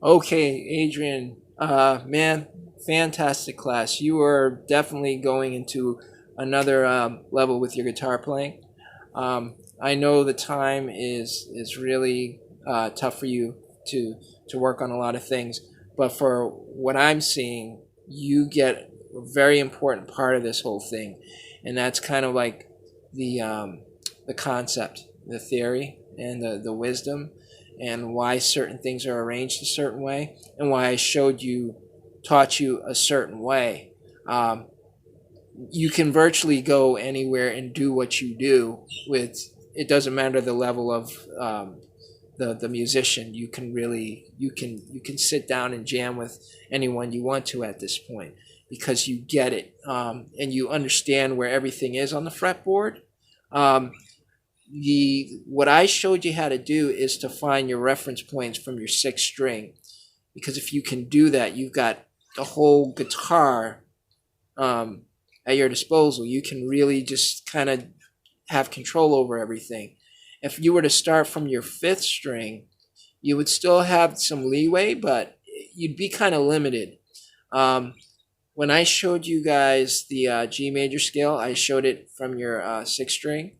Okay, Adrian, man, fantastic class. You are definitely going into another level with your guitar playing. I know the time is really tough for you to to work on a lot of things, but for what I'm seeing, you get a very important part of this whole thing, and that's kind of like the concept, the theory, and the wisdom, and why certain things are arranged a certain way, and why I taught you a certain way. Um, you can virtually go anywhere and do what you do with. It doesn't matter the level of the musician. You can sit down and jam with anyone you want to at this point, because you get it, and you understand where everything is on the fretboard. Um, the what I showed you how to do is to find your reference points from your sixth string, because if you can do that, you've got the whole guitar um, at your disposal. You can really just kind of have control over everything. If you were to start from your fifth string, you would still have some leeway, but you'd be kind of limited. Um, when I showed you guys the G major scale, I showed it from your sixth string,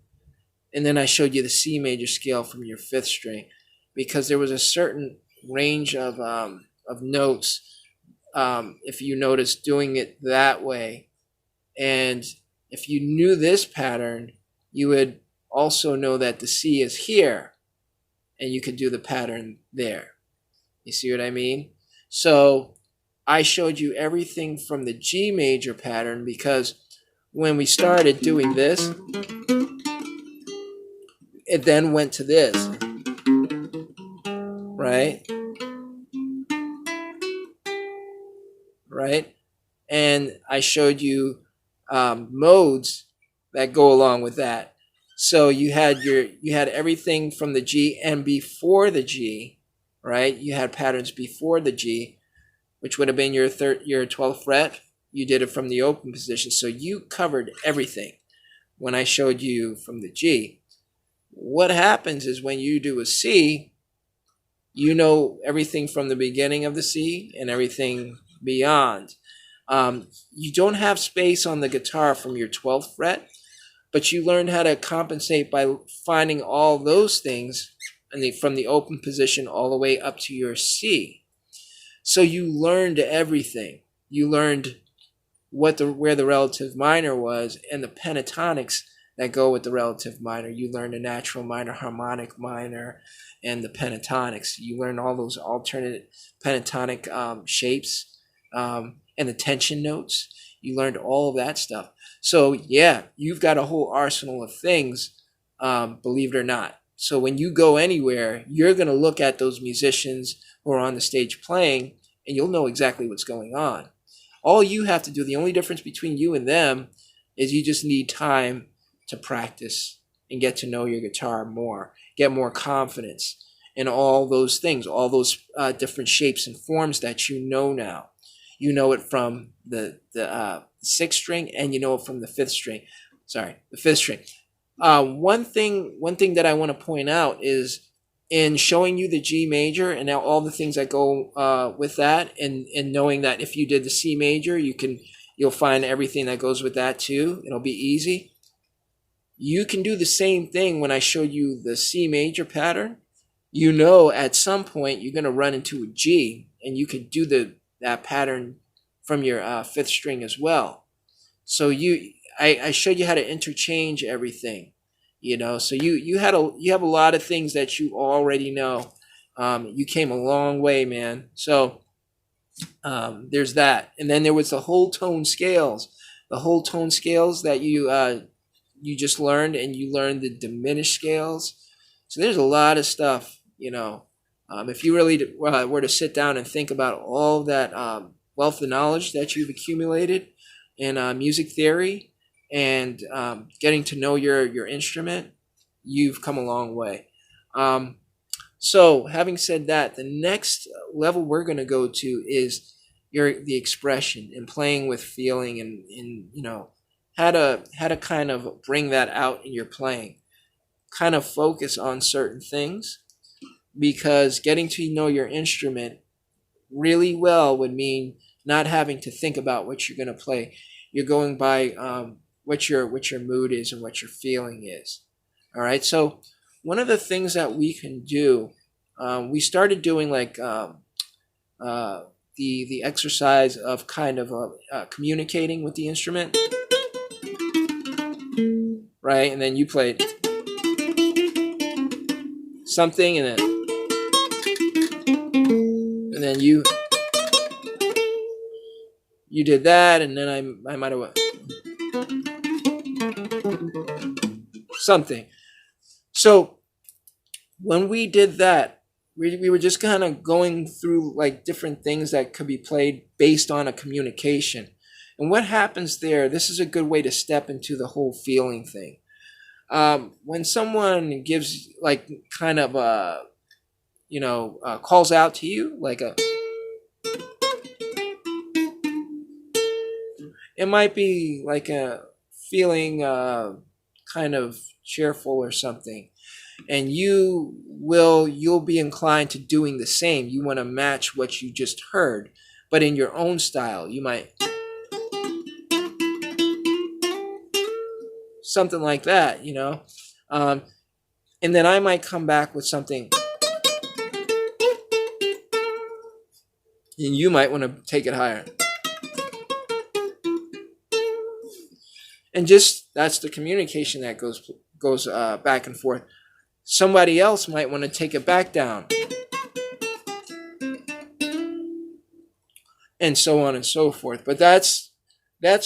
and then I showed you the C major scale from your fifth string, because there was a certain range of notes. If you notice doing it that way, and if you knew this pattern, you would also know that the C is here, and you could do the pattern there. You see what I mean? So I showed you everything from the G major pattern, because when we started doing this, it then went to this, right? Right? And I showed you modes that go along with that. So you had everything from the G, and before the G, right? You had patterns before the G, which would have been your 12th fret. You did it from the open position, so you covered everything when I showed you from the G. What happens is when you do a C, you know everything from the beginning of the C and everything beyond. You don't have space on the guitar from your 12th fret, but you learn how to compensate by finding all those things from the open position all the way up to your C. So you learned everything. You learned where the relative minor was, and the pentatonics that go with the relative minor. You learned a natural minor, harmonic minor, and the pentatonics. You learn all those alternate pentatonic shapes, and the tension notes. You learned all of that stuff. So yeah, you've got a whole arsenal of things, believe it or not. So when you go anywhere, you're going to look at those musicians who are on the stage playing, and you'll know exactly what's going on. All you have to do, the only difference between you and them, is you just need time to practice and get to know your guitar more, get more confidence in all those things, all those different shapes and forms that you know now. You know it from the sixth string, and you know it from the fifth string. Sorry, the fifth string. One thing that I want to point out is, in showing you the G major and now all the things that go with that, and knowing that if you did the C major, you'll find everything that goes with that too. It'll be easy. You can do the same thing when I showed you the C major pattern. You know at some point you're going to run into a G, and you could do that pattern from your fifth string as well. So I showed you how to interchange everything, So you have a lot of things that you already know. You came a long way, man. So there's that, and then there was the whole tone scales, that you just learned, and you learned the diminished scales. So there's a lot of stuff. If you really were to sit down and think about all that wealth of knowledge that you've accumulated in music theory, and getting to know your instrument, you've come a long way. So having said that, the next level we're going to go to is the expression and playing with feeling, and how to kind of bring that out in your playing. Kind of focus on certain things. because getting to know your instrument really well would mean not having to think about what you're going to play. You're going by what your mood is and what your feeling is. All right. So one of the things that we can do, we started doing like uh, the exercise of kind of communicating with the instrument, right? And then you played something, and then you did that, and then I might have something. So when we did that, we were just kind of going through like different things that could be played based on a communication. And what happens there, this is a good way to step into the whole feeling thing. When someone gives like kind of calls out to you, like it might be like a feeling kind of cheerful or something, and you'll be inclined to doing the same. You want to match what you just heard, but in your own style. You might something like that, um, and then I might come back with something, and you might want to take it higher. And just that's the communication that goes back and forth. Somebody else might want to take it back down, and so on and so forth. But that's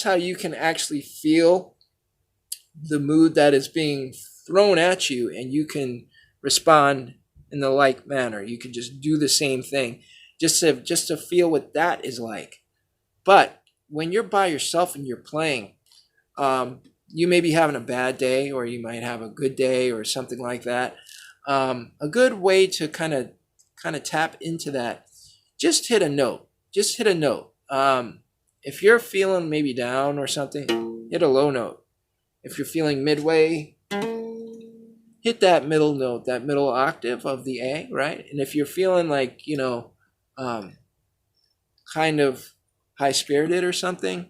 how you can actually feel the mood that is being thrown at you, and you can respond in the like manner. You can just do the same thing, just to feel what that is like. But when you're by yourself and you're playing, you may be having a bad day, or you might have a good day, or something like that. A good way to kind of tap into that, just hit a note. Just hit a note. If you're feeling maybe down or something, hit a low note. If you're feeling midway, hit that middle note, that middle octave of the A, right? And if you're feeling like, kind of high spirited or something,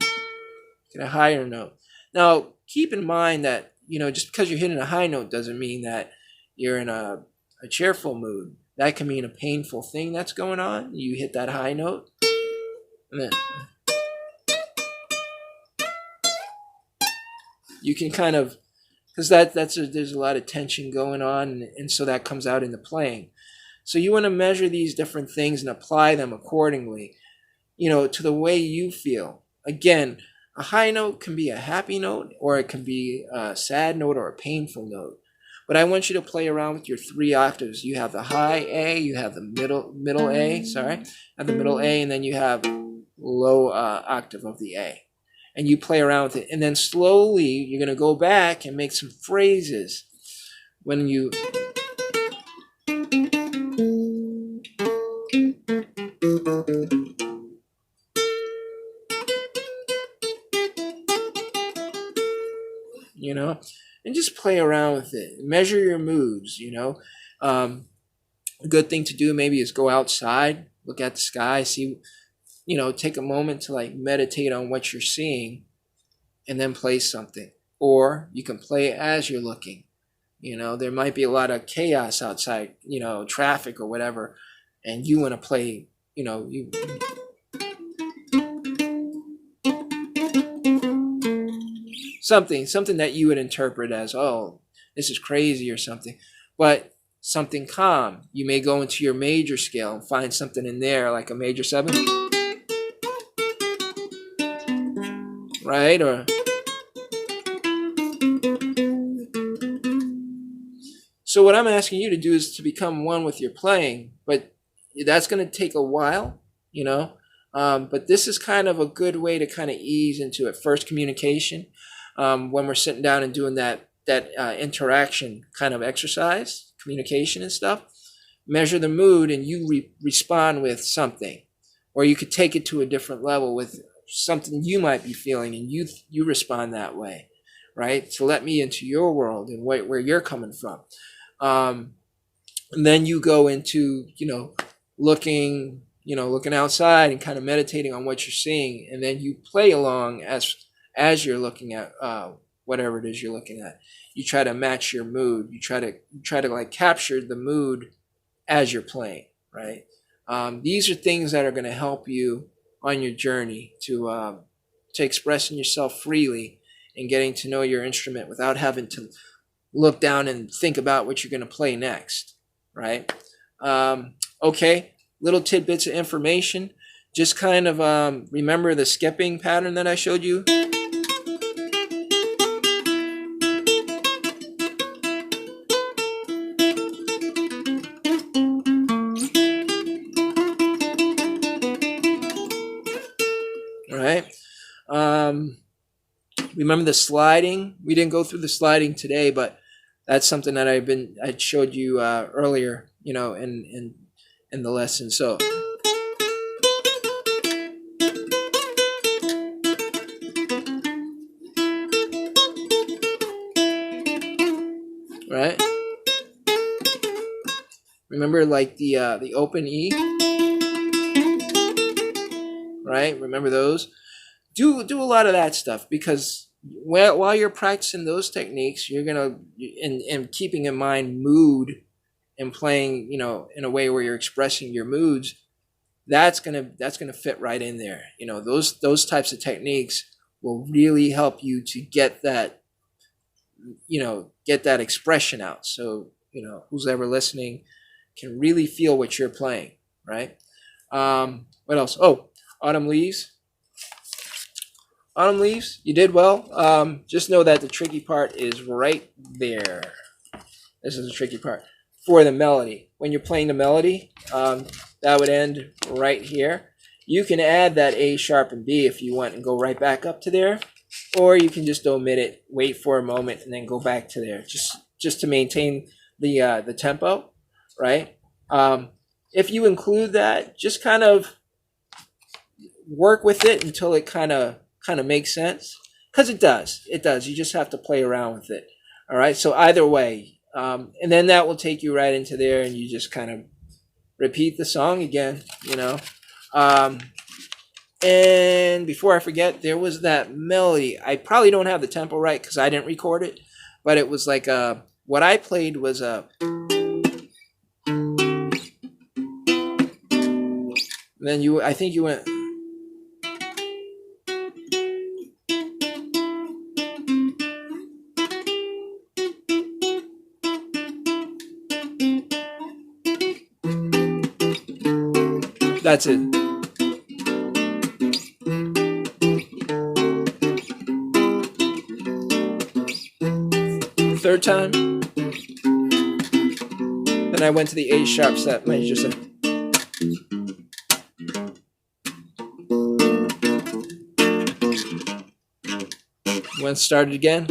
hit a higher note. Now, keep in mind that, just because you're hitting a high note doesn't mean that you're in a cheerful mood. That can mean a painful thing that's going on. You hit that high note, and then you can kind of, because there's a lot of tension going on, and so that comes out in the playing. So you want to measure these different things and apply them accordingly, to the way you feel. Again, a high note can be a happy note, or it can be a sad note or a painful note. But I want you to play around with your 3 octaves. You have the high A, you have the middle A, have the middle A, and then you have low octave of the A. And you play around with it. And then slowly, you're going to go back and make some phrases. When you... and just play around with it. Measure your moods, A good thing to do maybe is go outside, look at the sky, see, take a moment to like meditate on what you're seeing, and then play something. Or you can play as you're looking. There might be a lot of chaos outside, traffic or whatever, and you want to play, you... something that you would interpret as, oh, this is crazy or something, but something calm. You may go into your major scale and find something in there like a major 7, right? Or so what I'm asking you to do is to become one with your playing, but that's going to take a while, but this is kind of a good way to kind of ease into it. First, communication. When we're sitting down and doing that interaction kind of exercise, communication and stuff, measure the mood, and you respond with something. Or you could take it to a different level with something you might be feeling, and you respond that way, right? So let me into your world and where you're coming from. And then you go into, looking outside and kind of meditating on what you're seeing, and then you play along as you're looking at whatever it is you're looking at. You try to match your mood. You try to like capture the mood as you're playing, right? These are things that are going to help you on your journey to expressing yourself freely and getting to know your instrument without having to look down and think about what you're going to play next, right? Okay, little tidbits of information. Just kind of remember the skipping pattern that I showed you. All right. Remember the sliding. We didn't go through the sliding today, but that's something that I showed you earlier, in the lesson. So, right. Remember, like the open E, right? Remember those. Do a lot of that stuff, because while you're practicing those techniques, you're gonna and keeping in mind mood and playing, in a way where you're expressing your moods. That's gonna fit right in there. Those types of techniques will really help you to get that expression out. So who's ever listening can really feel what you're playing, right? What else? Oh, autumn leaves. Autumn leaves, you did well. Just know that the tricky part is right there. This is the tricky part. For the melody. When you're playing the melody, that would end right here. You can add that A sharp and B if you want and go right back up to there. Or you can just omit it, wait for a moment, and then go back to there. Just to maintain the tempo, right? If you include that, just kind of work with it until it kind of makes sense, because it does. You just have to play around with it. All right. So either way, and then that will take you right into there, and you just kind of repeat the song again. And before I forget, there was that melody. I probably don't have the tempo right because I didn't record it, but it was like what I played was a. Then I think you went. That's it. Third time. Then I went to the A sharp set major set. Went started again.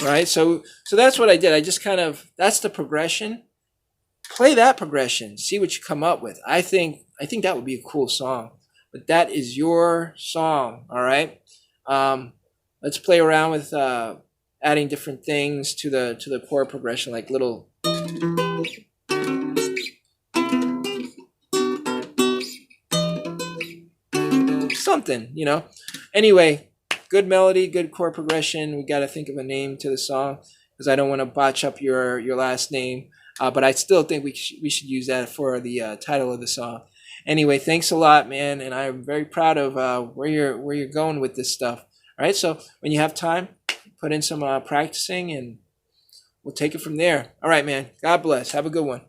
Right, so that's what I did. I just that's the progression. Play that progression. See what you come up with. I think that would be a cool song. But that is your song. All right. Let's play around with adding different things to the chord progression, like little. Something, Anyway. Good melody, good chord progression. We got to think of a name to the song because I don't want to botch up your last name. But I still think we should use that for the title of the song. Anyway, thanks a lot, man, and I'm very proud of where you're going with this stuff. All right, so when you have time, put in some practicing, and we'll take it from there. All right, man. God bless. Have a good one.